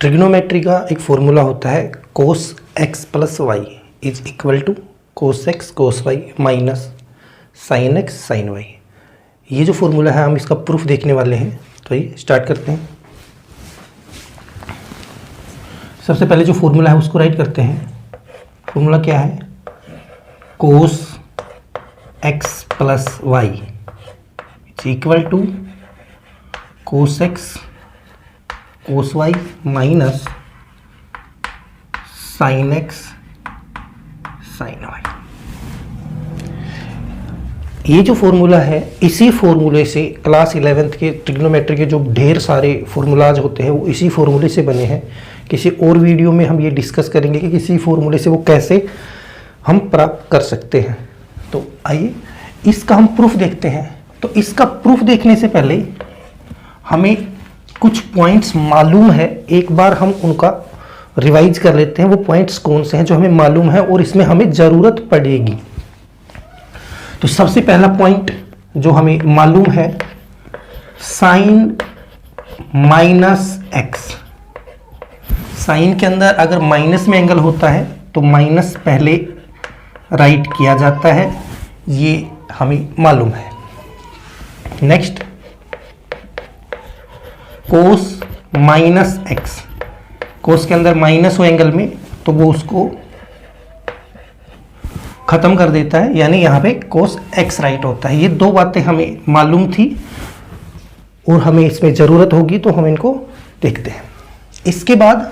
Trigonometry का एक formula होता है cos x plus y is equal to cos x cos y minus sine x sine y. ये जो फॉर्मूला है हम इसका प्रूफ देखने वाले हैं, तो ये स्टार्ट करते हैं। सबसे पहले जो फॉर्मूला है उसको राइट करते हैं। फॉर्मूला क्या है? Cos x plus y is equal to cos x cos y minus sine x sine y. ये जो फॉर्मूला है, इसी फॉर्मूले से क्लास 11th के ट्रिग्नोमेट्री के जो ढेर सारे फॉर्मूलाज होते हैं वो इसी फॉर्मूले से बने हैं। किसी और वीडियो में हम ये डिस्कस करेंगे कि किसी फॉर्मूले से वो कैसे हम प्राप्त कर सकते हैं। तो आइए इसका हम प्रूफ देखते हैं। तो इसका प्रूफ देखने से पहले हमें कुछ पॉइंट्स मालूम है, एक बार हम उनका रिवाइज कर लेते हैं। वो पॉइंट्स कौन से हैं जो हमें मालूम है और इसमें हमें ज़रूरत पड़ेगी। तो सबसे पहला पॉइंट जो हमें मालूम है, साइन माइनस एक्स। साइन के अंदर अगर माइनस में एंगल होता है तो माइनस पहले राइट किया जाता है, ये हमें मालूम है। Next, cos minus x. Cos के अंदर माइनस हो एंगल में तो वो उसको खत्म कर देता है, यानी यहाँ पे कोस एक्स राइट होता है। ये दो बातें हमें मालूम थी और हमें इसमें ज़रूरत होगी तो हम इनको देखते हैं। इसके बाद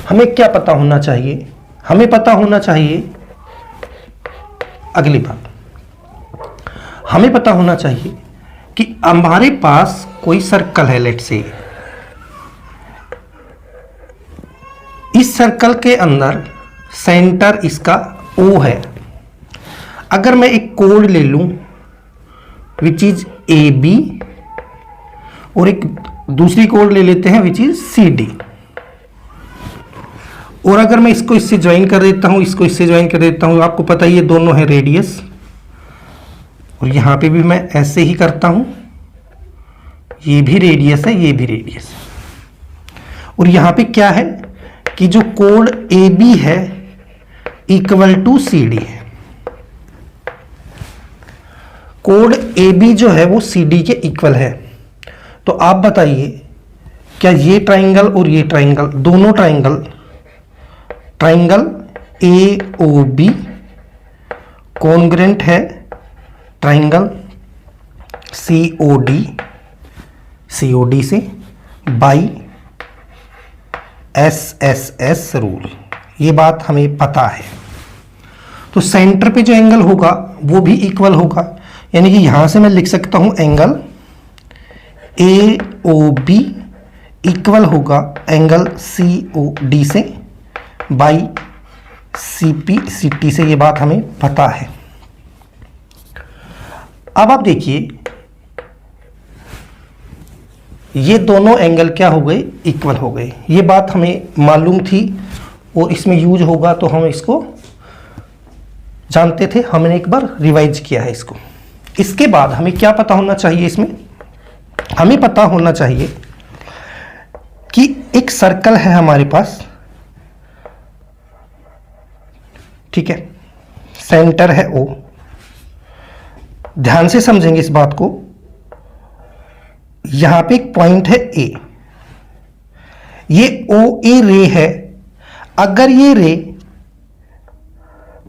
हमें क्या पता होना चाहिए? हमें पता होना चाहिए अगली बात, हमें पता होना चाहिए कि हमारे पास कोई सर्कल है, लेट्स से इस सर्कल के अंदर सेंटर इसका O है। अगर मैं एक कोड ले लूं विच इज AB और एक दूसरी कोड ले लेते हैं विच इज CD, और अगर मैं इसको इससे ज्वाइन कर देता हूं, इसको इससे ज्वाइन कर देता हूं, आपको पता है ये दोनों है रेडियस, और यहां पे भी मैं ऐसे ही करता हूं, ये भी रेडियस है, ये भी रेडियस है। और यहां पे क्या है कि जो कोड AB है इक्वल टू CD है। कोड AB जो है वो CD के इक्वल है। तो आप बताइए क्या ये ट्राइंगल और ये ट्राइंगल, दोनों ट्राइंगल AOB कॉन्ग्रेंट है ट्राइंगल COD से बाई SSS रूल। ये बात हमें पता है। तो सेंटर पे जो एंगल होगा वो भी इक्वल होगा, यानी कि यहां से मैं लिख सकता हूं एंगल AOB इक्वल होगा एंगल COD से बाई CT से। ये बात हमें पता है। अब आप देखिए ये दोनों एंगल क्या हो गए? इक्वल हो गए। ये बात हमें मालूम थी और इसमें यूज होगा तो हम इसको जानते थे, हमने एक बार रिवाइज किया है इसको। इसके बाद हमें क्या पता होना चाहिए? इसमें हमें पता होना चाहिए कि एक सर्कल है हमारे पास, ठीक है, सेंटर है O। ध्यान से समझेंगे इस बात को। यहां पे एक पॉइंट है A, ये OA रे है। अगर ये रे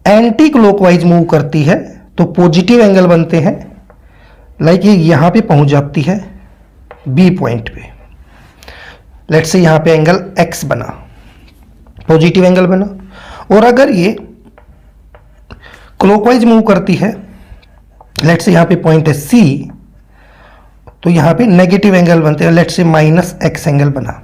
एंटी क्लॉकवाइज मूव करती है तो पॉजिटिव एंगल बनते हैं, लाइक ये यहां पे पहुंच जाती है B पॉइंट पे। लेट्स से यहां पे एंगल X बना, पॉजिटिव एंगल बना। और अगर ये क्लॉकवाइज मूव करती है, लेट्स से यहां पे पॉइंट है C, तो यहां पे नेगेटिव एंगल बनते हैं, लेट्स से -X एंगल बना।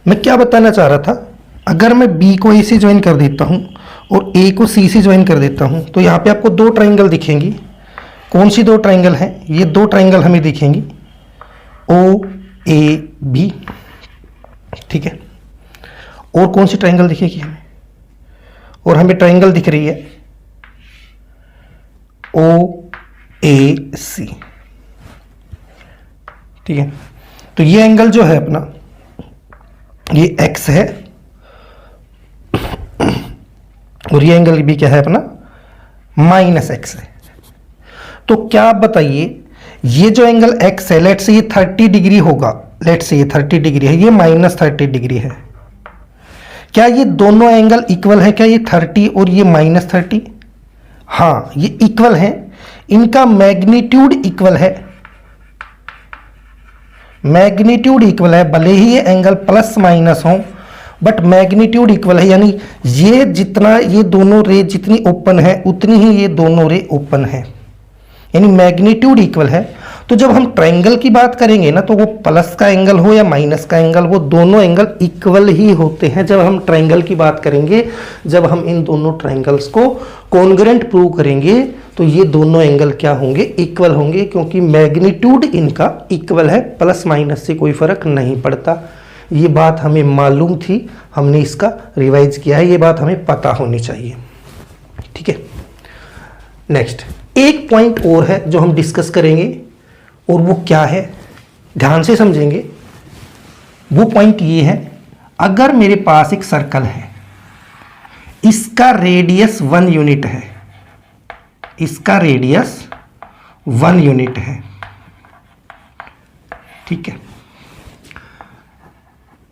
मैं क्या बताना चाह रहा था, अगर मैं B को A से ज्वाइन कर देता हूं और A को C से ज्वाइन कर देता हूं तो यहां पे आपको दो ट्राइंगल दिखेंगी। कौन सी दो ट्राइंगल हैं? ये दो ट्राइंगल हमें दिखेंगी OAB, ठीक है। और कौन सी ट्राइंगल दिखेगी हमें? और हमें ट्राइंगल दिख रही है OAC, ठीक है। तो ये एंगल जो है अपना, ये x है और ये एंगल भी क्या है अपना, -x है। तो क्या आप बताइए, ये जो एंगल x है, लेट्स से ये 30 डिग्री होगा, लेट्स से ये 30 डिग्री है, ये -30 डिग्री है। क्या ये दोनों एंगल इक्वल है? क्या ये 30 और ये -30? हाँ, ये इक्वल है, इनका मैग्नीट्यूड इक्वल है, मैग्नीट्यूड इक्वल है, भले ही ये एंगल प्लस माइनस हो बट मैग्नीट्यूड इक्वल है। यानी ये जितना, ये दोनों रे जितनी ओपन है उतनी ही ये दोनों रे ओपन है, यानी मैग्नीट्यूड इक्वल है। तो जब हम ट्रायंगल की बात करेंगे ना, तो वो प्लस का एंगल हो या माइनस का एंगल हो, दोनों एंगल इक्वल ही होते हैं जब हम ट्रायंगल की बात करेंगे। जब हम इन दोनों ट्रायंगल्स को कॉन्ग्रुएंट प्रूव करेंगे तो ये दोनों एंगल क्या होंगे, इक्वल होंगे, क्योंकि मैग्नीट्यूड इनका इक्वल है, प्लस माइनस से कोई फर्क नहीं पड़ता। ये बात हमें मालूम थी, हमने इसका रिवाइज किया है, ये बात हमें पता होनी चाहिए। ठीक है, नेक्स्ट एक पॉइंट और है जो हम डिस्कस करेंगे, और वो क्या है, ध्यान से समझेंगे। वो पॉइंट ये है, अगर मेरे पास एक सर्कल है, इसका रेडियस 1 यूनिट है, इसका रेडियस 1 यूनिट है, ठीक है,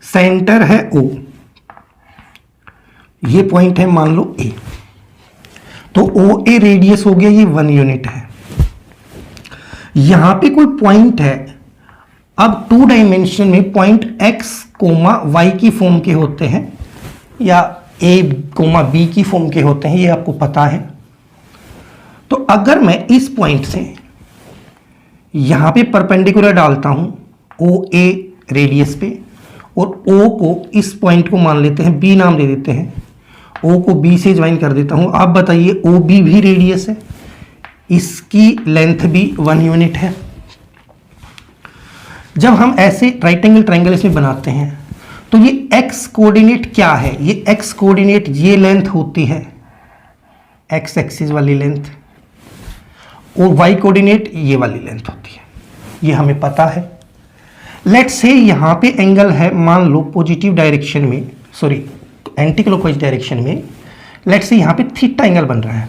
सेंटर है O, ये पॉइंट है मान लो A, तो OA रेडियस हो गया, ये 1 यूनिट है। यहां पे कोई पॉइंट है, अब 2 डायमेंशन में पॉइंट x, y की फॉर्म के होते हैं या a, b की फॉर्म के होते हैं, ये आपको पता है। तो अगर मैं इस पॉइंट से यहां पे परपेंडिकुलर डालता हूं OA रेडियस पे, और O को, इस पॉइंट को मान लेते हैं B नाम दे देते हैं, O को B से ज्वाइन कर देता हूं। आप बताइए OB भी रेडियस है, इसकी लेंथ भी 1 यूनिट है। जब हम ऐसे राइट एंगल ट्रायंगल इसमें बनाते हैं तो ये x कोऑर्डिनेट क्या है, ये x कोऑर्डिनेट ये लेंथ होती है, x एक्सिस वाली लेंथ, और y कोऑर्डिनेट ये वाली लेंथ होती है, ये हमें पता है। लेट्स से यहां पे एंगल है, मान लो पॉजिटिव डायरेक्शन में, सॉरी एंटी क्लॉकवाइज डायरेक्शन में, लेट्स से यहां पे थीटा एंगल बन रहा है,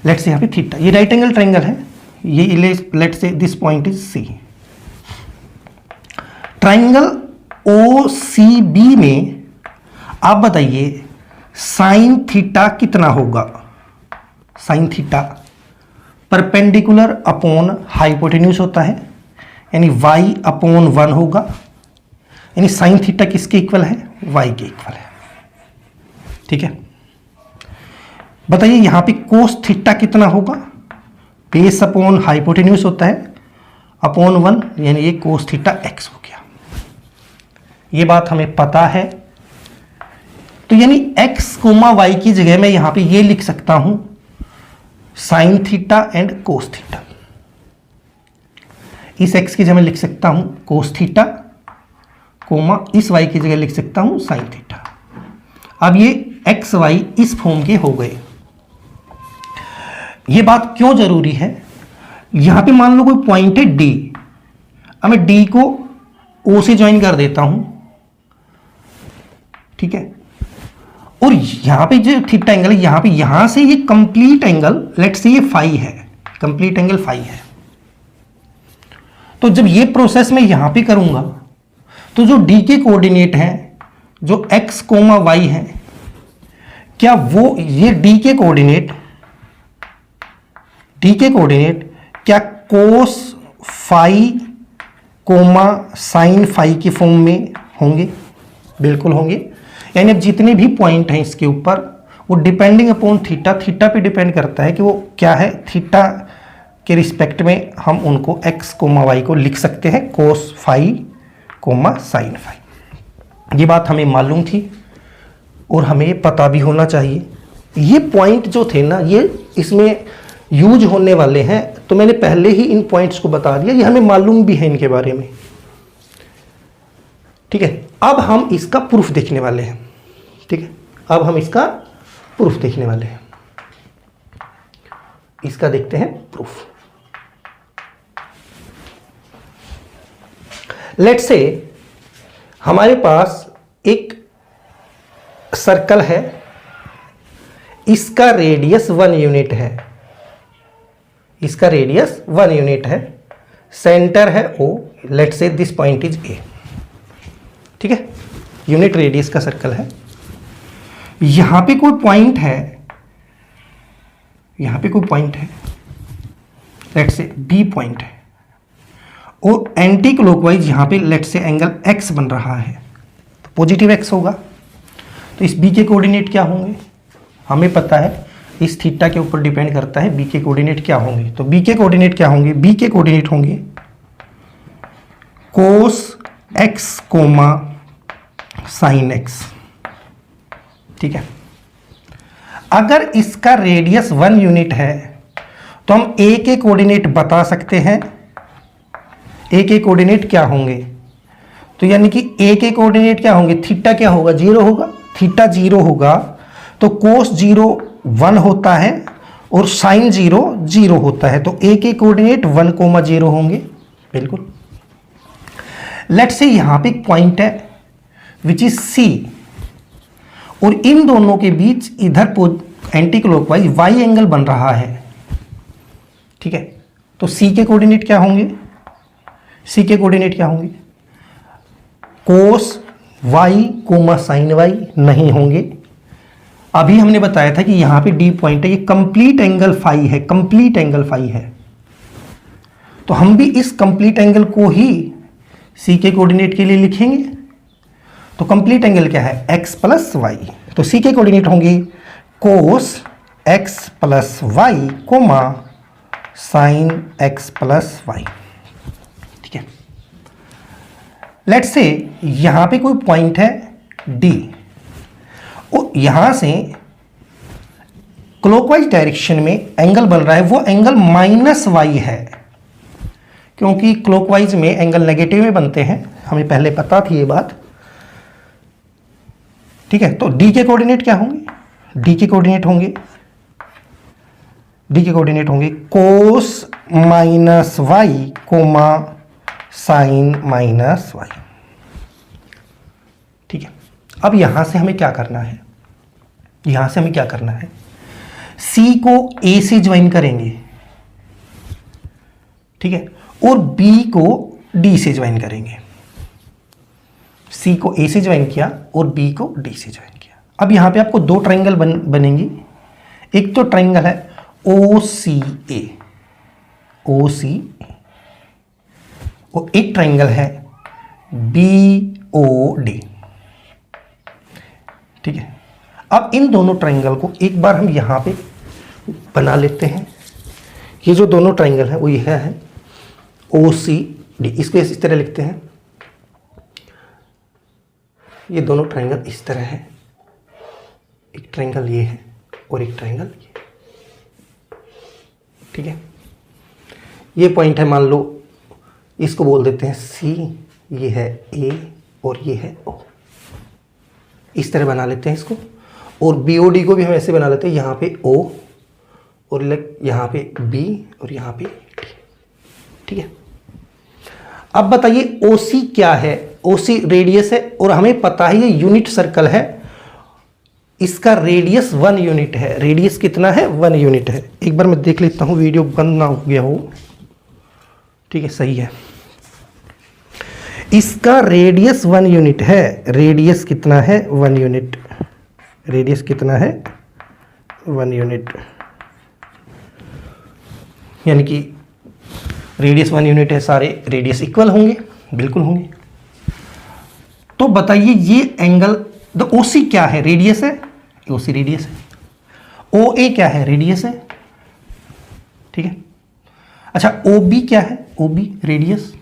लेट्स से यहां पे थीटा, ये राइट एंगल ट्रायंगल है, ये let's say this point is C। Triangle OCB में आप बताइए साइन थीटा कितना होगा, sine theta perpendicular upon hypotenuse होता है, यानी y/1 होगा, यानी साइन थीटा किसके इक्वल है, y के इक्वल है। ठीक है, बताइए यहां पे कोस थीटा कितना होगा, बेस अपॉन हाइपोटेन्यूज होता है अपॉन 1, यानी ये कोस थीटा x हो गया। ये बात हमें पता है, तो यानी x, y की जगह मैं यहां पे ये लिख सकता हूं sine theta and cos theta. इस x की जगह मैं लिख सकता हूं कोस थीटा, इस y की जगह लिख सकता हूं साइन थीटा। अब ये x y इस फॉर्म के हो गए। ये बात क्यों जरूरी है, यहां पे मान लो कोई पॉइंट है D, अब मैं D को O से ज्वाइन कर देता हूं, ठीक है, और यहां पे जो थीटा एंगल है, यहां पे, यहां से ये कंप्लीट एंगल, लेट्स से ये फाई है, कंप्लीट एंगल फाई है। तो जब ये प्रोसेस मैं यहां पे करूंगा तो जो D के कोऑर्डिनेट हैं, जो x, y है, क्या वो ये D के कोऑर्डिनेट क्या कोस फाई साइन फाई की फॉर्म में होंगे? बिल्कुल होंगे। यानी अब जितने भी पॉइंट हैं इसके ऊपर, वो डिपेंडिंग अपॉन थीटा पे डिपेंड करता है कि वो क्या है, थीटा के रिस्पेक्ट में हम उनको x, y को लिख सकते हैं कोस फाई साइन फाई। ये बात हमें मालूम थी और हमें पता भी होना चाहिए। ये पॉइंट जो थे ना, ये इसमें यूज होने वाले हैं, तो मैंने पहले ही इन पॉइंट्स को बता दिया, ये हमें मालूम भी है इनके बारे में। ठीक है, अब हम इसका प्रूफ देखने वाले हैं। ठीक है, अब हम इसका प्रूफ देखने वाले हैं। इसका देखते हैं प्रूफ। लेट्स से हमारे पास एक सर्कल है, इसका रेडियस 1 यूनिट है, इसका रेडियस 1 यूनिट है, सेंटर है O, let's say this point is A, ठीक है, यूनिट रेडियस का सर्कल है। यहां पे कोई पॉइंट है, यहां पे कोई पॉइंट है, लेट्स से B पॉइंट है, और एंटी क्लॉकवाइज यहां पे लेट्स से एंगल X बन रहा है, तो पॉजिटिव X होगा। तो इस B के कोऑर्डिनेट क्या होंगे, हमें पता है, इस थीटा के ऊपर डिपेंड करता है B के कोऑर्डिनेट क्या होंगे। तो B के कोऑर्डिनेट क्या होंगे, B के कोऑर्डिनेट होंगे cos x comma sin x, ठीक है। अगर इसका रेडियस 1 यूनिट है तो हम A के कोऑर्डिनेट बता सकते हैं, A के कोऑर्डिनेट क्या होंगे, तो यानी कि A के कोऑर्डिनेट क्या होंगे, थीटा क्या होगा, 0 होगा, थीटा 0 होगा, तो cos 0 1 होता है और sin 0 0 होता है, तो A के कोऑर्डिनेट 1, 0 होंगे, बिल्कुल। लेट्स से यहां पे एक पॉइंट है विच इज C, और इन दोनों के बीच इधर एंटी क्लॉकवाइज Y एंगल बन रहा है, ठीक है। तो C के कोऑर्डिनेट क्या होंगे, C के कोऑर्डिनेट क्या होंगे, cos y comma sin y नहीं होंगे। अभी हमने बताया था कि यहां पे D पॉइंट है, ये कंप्लीट एंगल फाई है, कंप्लीट एंगल फाई है, तो हम भी इस कंप्लीट एंगल को ही C के कोऑर्डिनेट के लिए लिखेंगे। तो कंप्लीट एंगल क्या है, x प्लस वाई, तो C के कोऑर्डिनेट होंगे cos x plus y comma sin x plus y, ठीक है। लेट्स से यहां पे कोई पॉइंट है D, और यहां से क्लॉकवाइज डायरेक्शन में एंगल बन रहा है, वो एंगल -y है, क्योंकि क्लॉकवाइज में एंगल नेगेटिव में बनते हैं, हमें पहले पता थी ये बात, ठीक है। तो D के कोऑर्डिनेट क्या होंगे, D के कोऑर्डिनेट होंगे, D के कोऑर्डिनेट होंगे cos -y comma sin -y, ठीक है। अब यहां से हमें क्या करना है, यहां से हमें क्या करना है, C को A से ज्वाइन करेंगे, ठीक है, और B को D से ज्वाइन करेंगे। C को A से ज्वाइन किया और B को D से ज्वाइन किया। अब यहां पे आपको दो ट्रायंगल बनेंगी, एक तो ट्रायंगल है OCA, और एक ट्रायंगल है BOD, ठीक है। अब इन दोनों ट्रायंगल को एक बार हम यहां पे बना लेते हैं। ये जो दोनों ट्रायंगल है वो यह है OCD, इसको इस तरह लिखते हैं, ये दोनों ट्रायंगल इस तरह है, एक ट्रायंगल ये है और एक ट्रायंगल ये, ठीक है। ये पॉइंट है, मान लो इसको बोल देते हैं C, ये है A और ये है O, इस तरह बना लेते हैं इसको। और BOD को भी हम ऐसे बना लेते हैं, यहाँ पे O और यहाँ पे B और यहाँ पे D, ठीक है। अब बताइए OC क्या है, OC रेडियस है, और हमें पता है ये यूनिट सर्कल है, इसका रेडियस 1 यूनिट है, रेडियस कितना है, 1 यूनिट है। एक बार मैं देख लेता हूँ वीडियो बंद ना हो गया हो, ठीक है, सही है। इसका रेडियस 1 यूनिट है, रेडियस कितना है, 1 यूनिट, रेडियस कितना है, 1 यूनिट, यानी कि रेडियस 1 यूनिट है, सारे रेडियस इक्वल होंगे, बिल्कुल होंगे। तो बताइए ये एंगल द OC क्या है, रेडियस है, OC रेडियस है, OA क्या है, रेडियस है, ठीक है। अच्छा OB क्या है, OB रेडियस,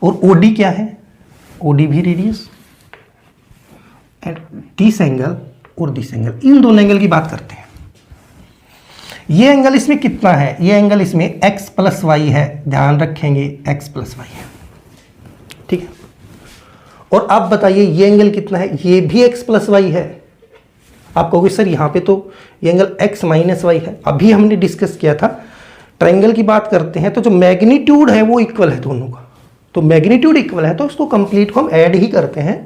और OD क्या है, OD भी रेडियस। दिस एंगल और दिस एंगल, इन दोनों एंगल की बात करते हैं। ये एंगल इसमें कितना है, ये एंगल इसमें x प्लस वाई है, ध्यान रखेंगे x प्लस वाई है, ठीक है। और आप बताइए ये एंगल कितना है, ये भी x प्लस वाई है। आप कहोगे सर यहाँ पे तो ये एंगल x माइनस वाई है, अभी हमने डिस्कस किया था ट्रायंगल की बात करते हैं तो जो मैग्नीट्यूड है वो इक्वल है दोनों का, तो मैग्नीट्यूड इक्वल है तो उसको कंप्लीट को हम ऐड ही करते हैं,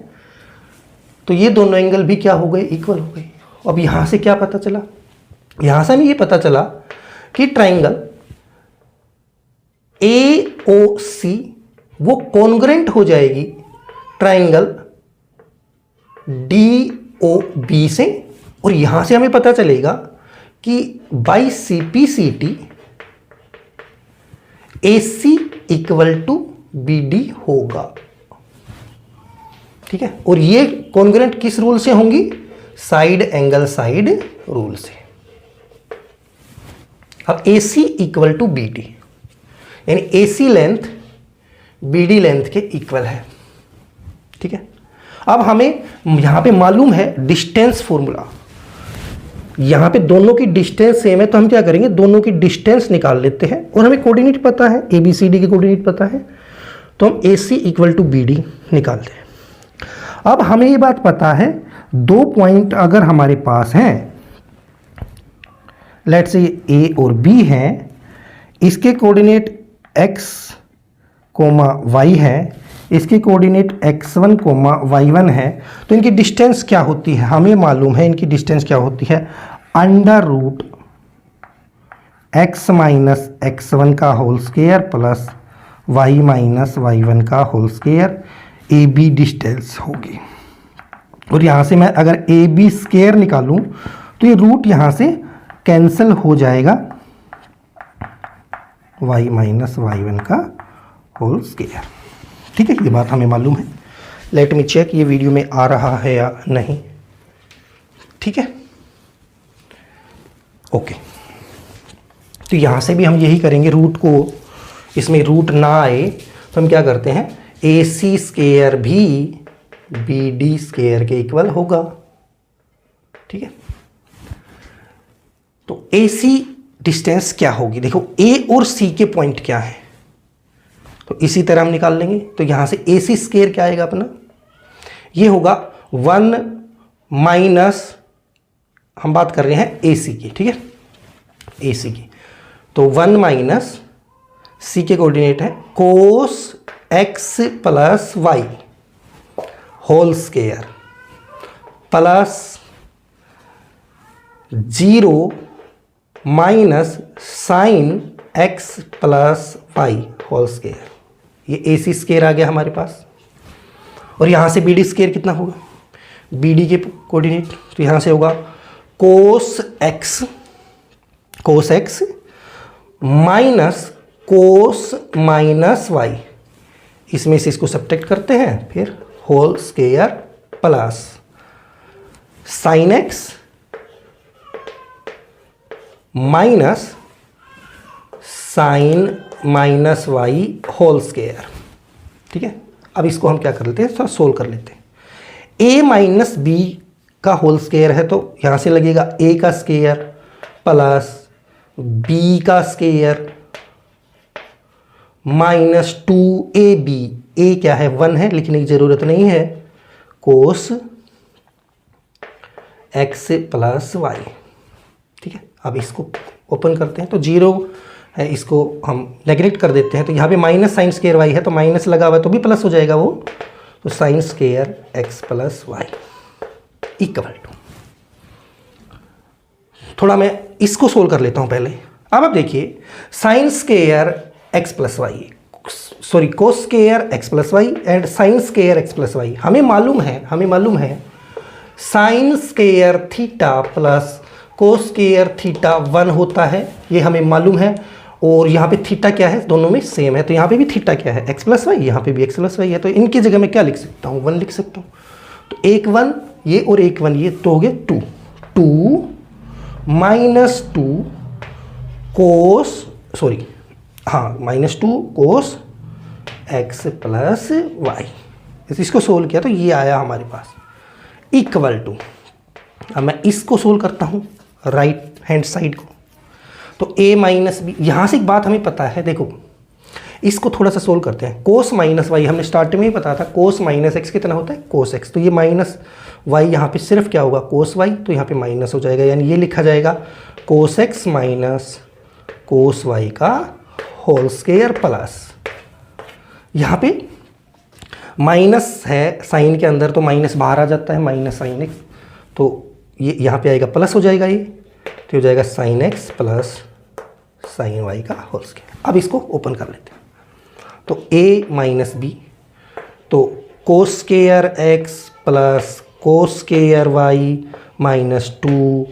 तो ये दोनों एंगल भी क्या हो गए, इक्वल हो गए। अब यहां से क्या पता चला, यहां से हमें ये पता चला कि ट्राइंगल AOC वो कॉन्ग्रेंट हो जाएगी ट्राइंगल DOB से, और यहां से हमें पता चलेगा कि by CPCT AC equal to BD होगा। ठीक है, और ये कॉन्ग्रेंट किस रूल से होंगी, साइड एंगल साइड रूल से। अब AC इक्वल टू BD यानी AC लेंथ BD लेंथ के इक्वल है। ठीक है, अब हमें यहां पे मालूम है डिस्टेंस फॉर्मूला, यहां पे दोनों की डिस्टेंस सेम है तो हम क्या करेंगे, दोनों की डिस्टेंस निकाल लेते हैं, और हमें कोऑर्डिनेट पता है, ABCD के कोऑर्डिनेट पता है, तो हम AC इक्वल टू BD निकालते हैं। अब हमें ये बात पता है, 2 पॉइंट अगर हमारे पास हैं, लेट्स से A और B हैं, इसके कोऑर्डिनेट x, y है, इसके कोऑर्डिनेट x1, y1 है, तो इनकी डिस्टेंस क्या होती है, हमें मालूम है इनकी डिस्टेंस क्या होती है, under root x minus x1 का whole square plus y minus y1 का होल स्क्वायर, AB डिस्टेंस होगी। और यहाँ से मैं अगर AB स्क्वायर निकालूं तो ये रूट यहाँ से कैंसिल हो जाएगा, y माइनस y1 का होल स्क्वायर। ठीक है, ये बात हमें मालूम है। लेट मी चेक ये वीडियो में आ रहा है या नहीं। ठीक है, ओके, तो यहाँ से भी हम यही करेंगे, रूट को इसमें रूट ना आए तो हम क्या करते हैं, AC स्क्वायर भी BD स्क्वायर के इक्वल होगा। ठीक है, तो AC डिस्टेंस क्या होगी, देखो A और C के पॉइंट क्या है, तो इसी तरह हम निकाल लेंगे। तो यहां से AC स्क्वायर क्या आएगा अपना, ये होगा 1 माइनस, हम बात कर रहे हैं AC की, ठीक है, AC की, तो 1 माइनस C के कोऑर्डिनेट है cos x plus y whole square plus 0 minus sine x plus y whole square, ये AC स्क्वायर आ गया हमारे पास। और यहाँ से BD स्क्वायर कितना होगा, BD के कोऑर्डिनेट, तो यहाँ से होगा cos x minus cos minus y, इसमें से इसको सब्ट्रैक्ट करते हैं, फिर whole square plus sine x minus sine minus y whole square. ठीक है, अब इसको हम क्या कर लेते हैं, थोड़ा सोल्व कर लेते हैं। A माइनस बी का होल स्क्वायर है तो यहाँ से लगेगा A का स्क्वायर प्लस B का स्क्वायर माइनस 2AB, A क्या है 1 है, लिखने की ज़रूरत नहीं है, कोस x प्लस वाई। ठीक है, अब इसको ओपन करते हैं तो 0 है, इसको हम नेगलेक्ट कर देते हैं, तो यहाँ पे माइनस साइन स्क्वायर वाई है तो माइनस लगा हुआ है तो भी प्लस हो जाएगा वो, तो sine square x plus y equal to, थोड़ा मैं इसको सोल्व कर लेता हूँ पहले। अब आप देखिए sine square x plus y, sorry cos square x plus y and sine square x plus y, हमें मालूम है sine square theta plus cos square theta 1 होता है, ये हमें मालूम है। और यहाँ पे थीटा क्या है, दोनों में सेम है, तो यहाँ पे भी थीटा क्या है x प्लस वाई, यहाँ पे भी x प्लस वाई है, तो इनकी जगह मैं क्या लिख सकता हूँ, 1 लिख सकता हूँ। तो एक 1 ये और एक 1 ये, तो हो गए 2 माइनस 2 कोस, सॉरी हाँ माइनस 2 कोस x प्लस वाई, इसको सोल्व किया तो ये आया हमारे पास इक्वल टू। अब मैं इसको सोल्व करता हूँ राइट हैंड साइड को, तो a माइनस बी, यहाँ से एक बात हमें पता है, देखो इसको थोड़ा सा सोल्व करते हैं। कोस माइनस वाई हमने स्टार्टिंग में ही पता था, कोस माइनस एक्स कितना होता है कोस एक्स, तो ये माइनस वाई यहाँ पे सिर्फ क्या होगा कोस वाई, तो यहाँ पे माइनस हो जाएगा, यानी ये लिखा जाएगा cos x minus cos y का होल स्क्वायर प्लस यहाँ पे माइनस है साइन के अंदर, तो माइनस बाहर आ जाता है, माइनस साइन एक्स, तो ये यहाँ पे आएगा प्लस हो जाएगा, ये तो हो जाएगा sine x plus sine y का होल स्क्वायर। अब इसको ओपन कर लेते हैं, तो a माइनस बी, तो cos square x plus cos square y minus 2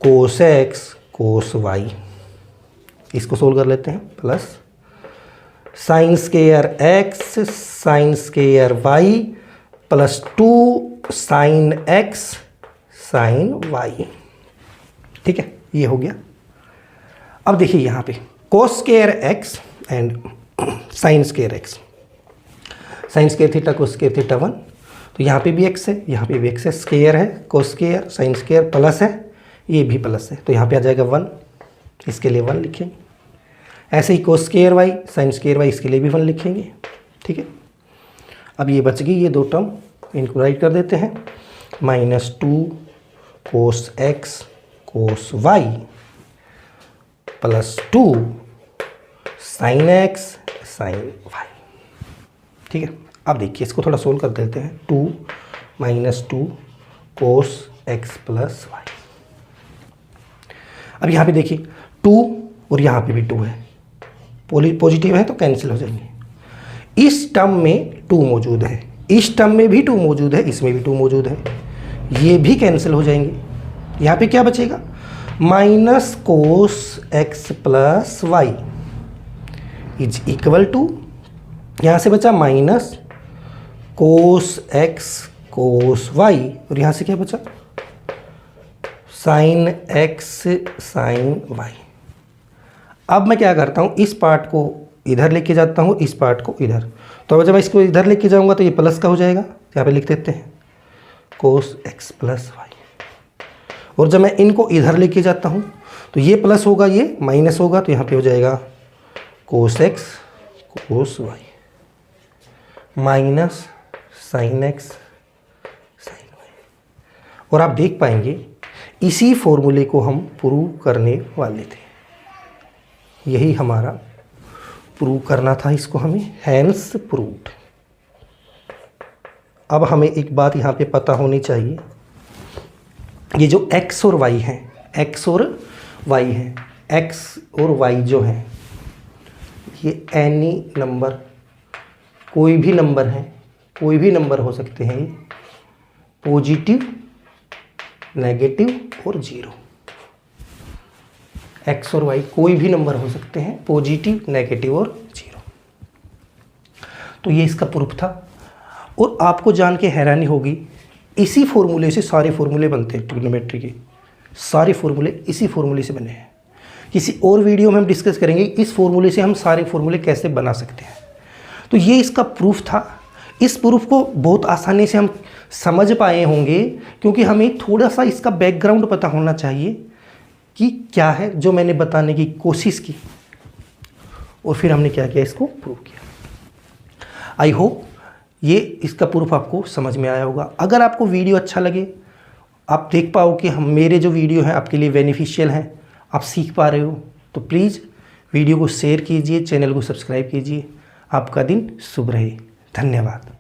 cos x cos y, इसको सोल्व कर लेते हैं, plus sine square x sine square y plus 2 sine x sine y. ठीक है, ये हो गया। अब देखिए यहाँ पे cos square x and sine square x, sine square theta cos square theta 1, तो यहाँ पे भी एक्स है, यहाँ पे भी एक्स है, स्क्वायर है, cos square sine square plus है, ये भी प्लस है, तो यहाँ पे आ जाएगा 1, इसके लिए 1 लिखेंगे। ऐसे ही cos square y sine square y, इसके लिए भी 1 लिखेंगे। ठीक है, अब ये बच गई ये दो टर्म, इनको राइट कर देते हैं, minus 2 cos x cos y plus 2 sine x sine y. ठीक है, अब देखिए इसको थोड़ा सोल्व कर देते हैं, 2 minus 2 cos x plus y. अब यहाँ पे देखिए 2 और यहाँ पे भी 2 है, पॉजिटिव है तो कैंसिल हो जाएंगे। इस टर्म में 2 मौजूद है, इस टर्म में भी 2 मौजूद है, इसमें भी 2 मौजूद है, ये भी कैंसिल हो जाएंगे। यहाँ पे क्या बचेगा, minus cos x plus y is equal to, यहाँ से बचा minus cos x cos y, और यहाँ से क्या बचा साइन एक्स साइन वाई। अब मैं क्या करता हूँ, इस पार्ट को इधर लेके जाता हूँ, इस पार्ट को इधर, तो अब जब मैं इसको इधर लेके जाऊँगा तो ये प्लस का हो जाएगा, यहाँ पे लिख देते हैं कोस एक्स प्लस वाई, और जब मैं इनको इधर लेके जाता हूँ तो ये प्लस होगा ये माइनस होगा, तो यहाँ पे हो जाएगा cos x cos y minus sine x sine y. और आप देख पाएंगे इसी फॉर्मूले को हम प्रूव करने वाले थे, यही हमारा प्रूव करना था, इसको हमें हैंस प्रूव्ड। अब हमें एक बात यहाँ पे पता होनी चाहिए, ये जो x और y है, x और y है, x और y जो है ये एनी नंबर, कोई भी नंबर है, कोई भी नंबर हो सकते हैं, पॉजिटिव नेगेटिव और 0। x और y कोई भी नंबर हो सकते हैं, पॉजिटिव नेगेटिव और 0। तो ये इसका प्रूफ था। और आपको जान के हैरानी होगी, इसी फॉर्मूले से सारे फॉर्मूले बनते हैं, ट्रिग्नोमेट्री के सारे फॉर्मूले इसी फॉर्मूले से बने हैं। किसी और वीडियो में हम डिस्कस करेंगे इस फॉर्मूले से हम सारे फॉर्मूले कैसे बना सकते हैं। तो ये इसका प्रूफ था। इस प्रूफ को बहुत आसानी से हम समझ पाए होंगे, क्योंकि हमें थोड़ा सा इसका बैकग्राउंड पता होना चाहिए कि क्या है जो मैंने बताने की कोशिश की, और फिर हमने क्या किया, इसको प्रूव किया। आई होप ये इसका प्रूफ आपको समझ में आया होगा। अगर आपको वीडियो अच्छा लगे, आप देख पाओ कि हम मेरे जो वीडियो हैं आपके लिए बेनिफिशियल हैं, आप सीख पा रहे हो, तो प्लीज़ वीडियो को शेयर कीजिए, चैनल को सब्सक्राइब कीजिए। आपका दिन शुभ रहे। धन्यवाद।